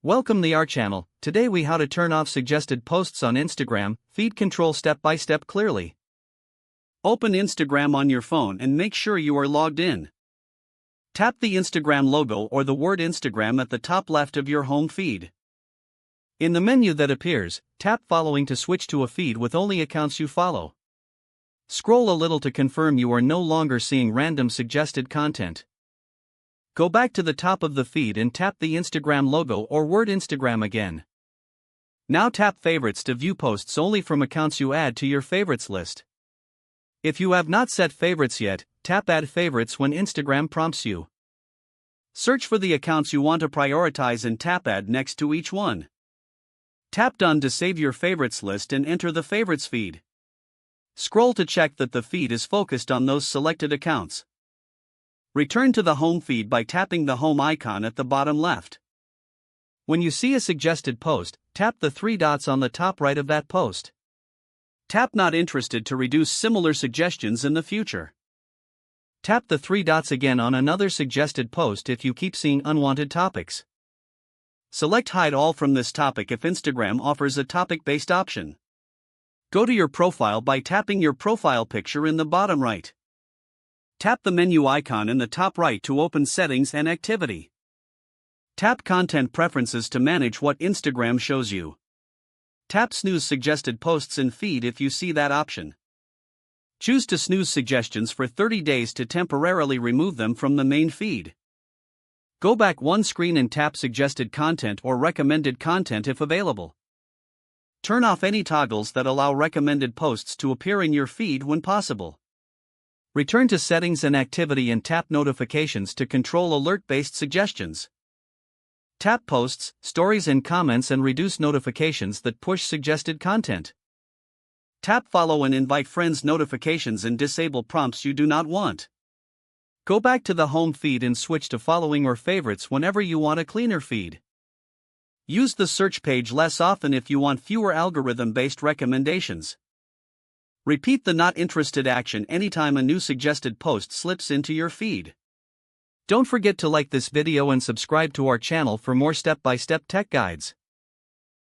Welcome to our channel. Today we how to turn off suggested posts on Instagram, feed control step by step clearly. Open Instagram on your phone and make sure you are logged in. Tap the Instagram logo or the word Instagram at the top left of your home feed. In the menu that appears, tap following to switch to a feed with only accounts you follow. Scroll a little to confirm you are no longer seeing random suggested content. Go back to the top of the feed and tap the Instagram logo or word Instagram again. Now tap favorites to view posts only from accounts you add to your favorites list. If you have not set favorites yet, tap add favorites when Instagram prompts you. Search for the accounts you want to prioritize and tap add next to each one. Tap done to save your favorites list and enter the favorites feed. Scroll to check that the feed is focused on those selected accounts. Return to the home feed by tapping the home icon at the bottom left. When you see a suggested post, tap the three dots on the top right of that post. Tap Not Interested to reduce similar suggestions in the future. Tap the three dots again on another suggested post if you keep seeing unwanted topics. Select Hide All from this topic if Instagram offers a topic-based option. Go to your profile by tapping your profile picture in the bottom right. Tap the menu icon in the top right to open Settings and Activity. Tap Content Preferences to manage what Instagram shows you. Tap Snooze Suggested Posts in Feed if you see that option. Choose to snooze suggestions for 30 days to temporarily remove them from the main feed. Go back one screen and tap Suggested Content or Recommended Content if available. Turn off any toggles that allow recommended posts to appear in your feed when possible. Return to Settings and Activity and tap Notifications to control alert-based suggestions. Tap Posts, Stories and Comments and reduce notifications that push suggested content. Tap Follow and invite friends notifications and disable prompts you do not want. Go back to the home feed and switch to following or favorites whenever you want a cleaner feed. Use the search page less often if you want fewer algorithm-based recommendations. Repeat the Not Interested action anytime a new suggested post slips into your feed. Don't forget to like this video and subscribe to our channel for more step-by-step tech guides.